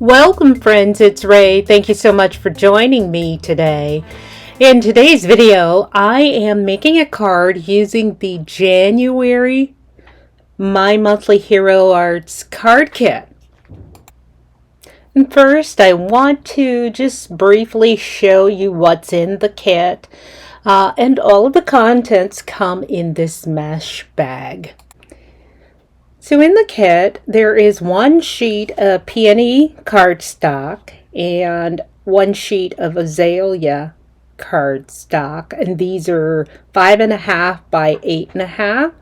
Welcome friends, it's Ray. Thank you so much for joining me today. In today's video, I am making a card using the January My Monthly Hero Arts card kit. And first, I want to just briefly show you what's in the kit. And all of the contents come in this mesh bag. So in the kit, there is one sheet of peony cardstock and one sheet of azalea cardstock, and these are 5.5 by 8.5.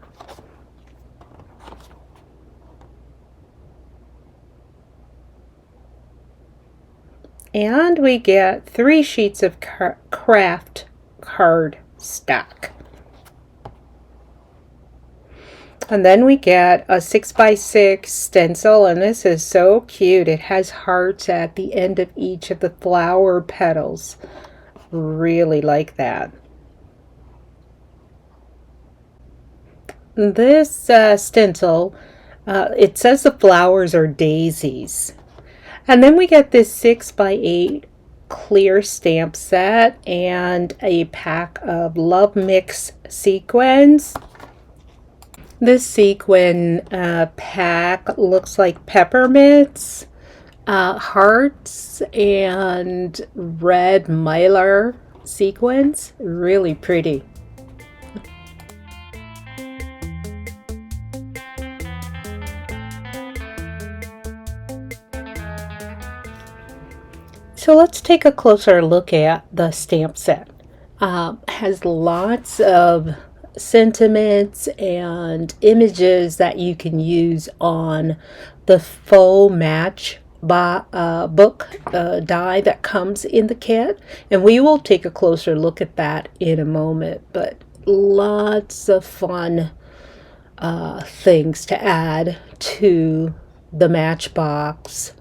And we get 3 sheets of craft cardstock. And then we get a 6x6 stencil, and this is so cute. It has hearts at the end of each of the flower petals. Really like that. This stencil, it says the flowers are daisies. And then we get this 6x8 clear stamp set and a pack of Love Mix sequins. This sequin pack looks like peppermints, hearts, and red mylar sequins. Really pretty. So let's take a closer look at the stamp set. Has lots of sentiments and images that you can use on the faux match book die that comes in the kit, and we will take a closer look at that in a moment. But lots of fun things to add to the matchbox.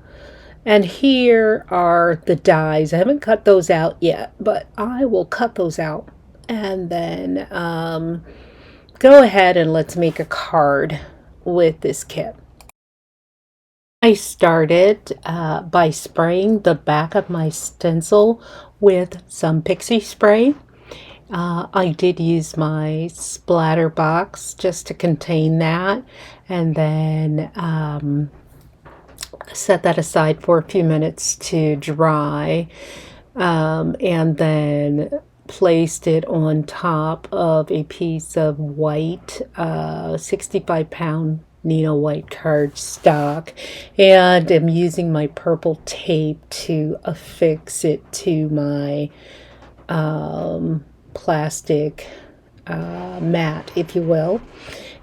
And here are the dies. I haven't cut those out yet, but I will cut those out and then go ahead and let's make a card with this kit. I started by spraying the back of my stencil with some pixie spray. I did use my splatter box just to contain that, and then set that aside for a few minutes to dry, and then placed it on top of a piece of white 65-pound Nino white cardstock, and I'm using my purple tape to affix it to my plastic mat, if you will.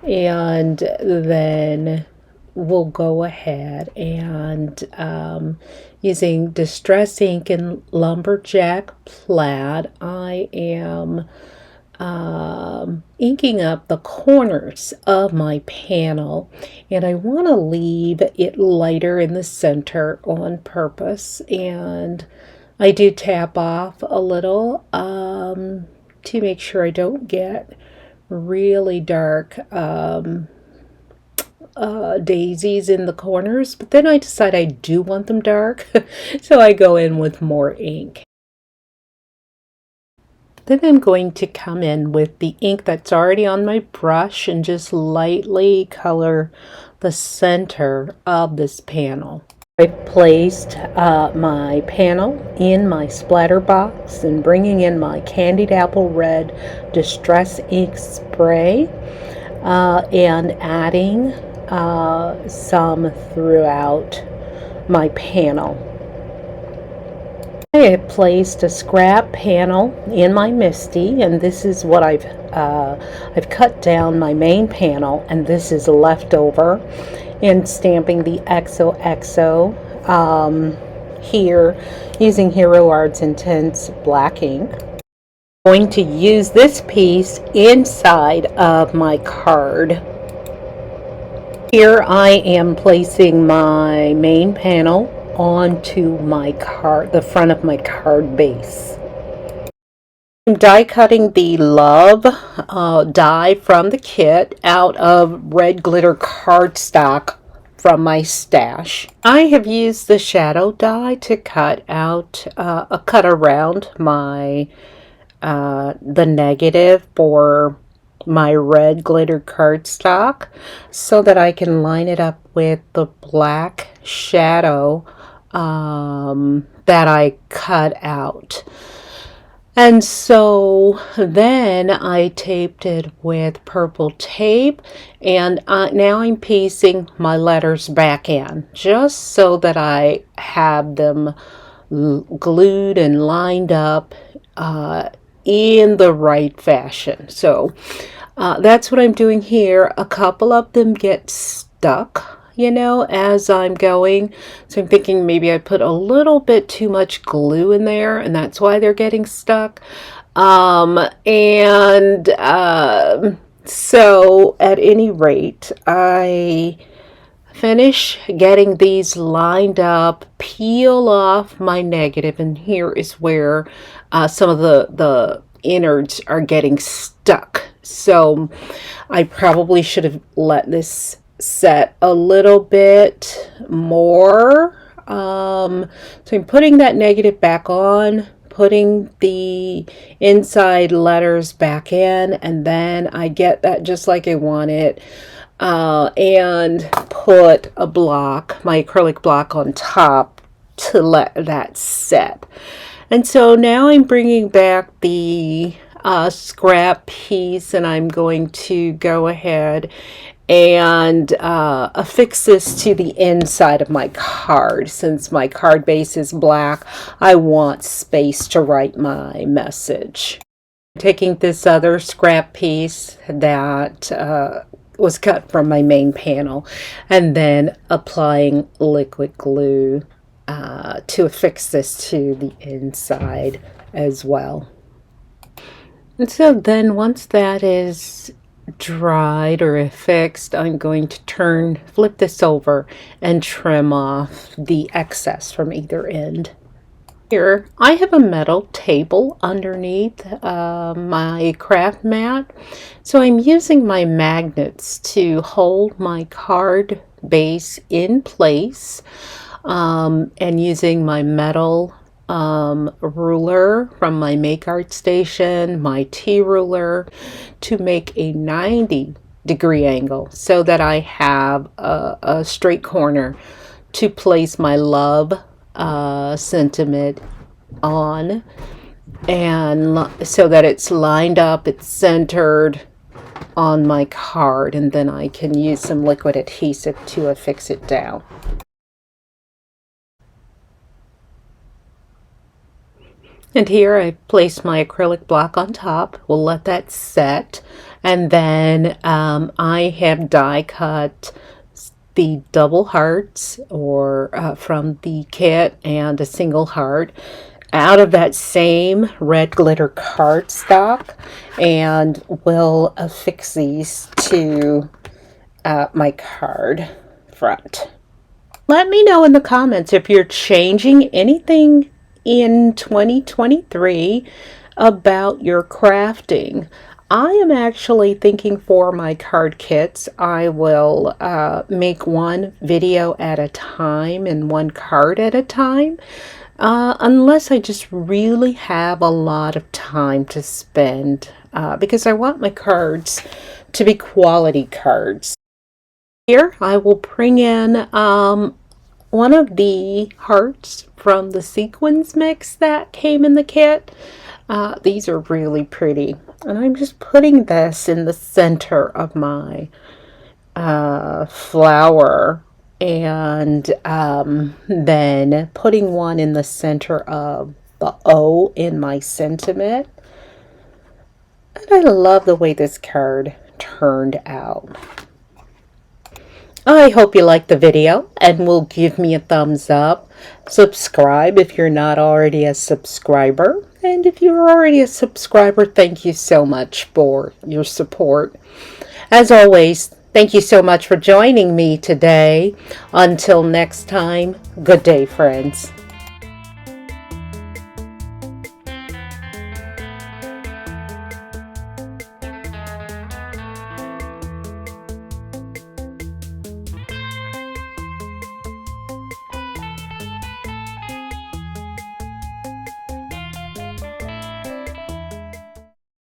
And then we'll go ahead and using Distress Ink and Lumberjack Plaid, I am inking up the corners of my panel, and I want to leave it lighter in the center on purpose, and I do tap off a little to make sure I don't get really dark daisies in the corners, but then I decide I do want them dark, so I go in with more ink. Then I'm going to come in with the ink that's already on my brush and just lightly color the center of this panel. I placed my panel in my splatter box and bringing in my Candied Apple Red Distress Ink spray and adding some throughout my panel. I have placed a scrap panel in my MISTI, and this is what I've cut down my main panel, and this is leftover, and stamping the XOXO here using Hero Arts Intense black ink. I'm going to use this piece inside of my card. Here I am placing my main panel onto my card, the front of my card base. I'm die cutting the Love die from the kit out of red glitter cardstock from my stash. I have used the shadow die to cut out cut around my the negative for my red glitter cardstock so that I can line it up with the black shadow that I cut out. And so then I taped it with purple tape, and now I'm piecing my letters back in just so that I have them glued and lined up in the right fashion. So that's what I'm doing here. A couple of them get stuck, you know, as I'm going. So I'm thinking maybe I put a little bit too much glue in there, and that's why they're getting stuck. So at any rate, I finish getting these lined up, peel off my negative, and here is where some of the innards are getting stuck. So I probably should have let this set a little bit more. So I'm putting that negative back on, putting the inside letters back in, and then I get that just like I want it. And put a block, my acrylic block, on top to let that set. And so now I'm bringing back the scrap piece, and I'm going to go ahead and affix this to the inside of my card. Since my card base is black, I want space to write my message. Taking this other scrap piece that was cut from my main panel, and then applying liquid glue to affix this to the inside as well. And so then once that is dried or affixed, I'm going to flip this over and trim off the excess from either end. Here I have a metal table underneath my craft mat, so I'm using my magnets to hold my card base in place, and using my metal ruler from my Make Art Station, my T-ruler, to make a 90-degree angle so that I have a straight corner to place my love sentiment on, and so that it's lined up, it's centered on my card, and then I can use some liquid adhesive to affix it down. And here I place my acrylic block on top. We'll let that set, and then I have die cut the double hearts or from the kit, and a single heart out of that same red glitter cardstock, and will affix these to my card front. Let me know in the comments if you're changing anything in 2023 about your crafting. I am actually thinking for my card kits, I will make one video at a time and one card at a time, unless I just really have a lot of time to spend, because I want my cards to be quality cards. Here I will bring in one of the hearts from the sequins mix that came in the kit. These are really pretty, and I'm just putting this in the center of my flower, and then putting one in the center of the O in my sentiment. And I love the way this card turned out. I hope you liked the video and will give me a thumbs up. Subscribe if you're not already a subscriber. And if you're already a subscriber, thank you so much for your support. As always, thank you so much for joining me today. Until next time, good day, friends.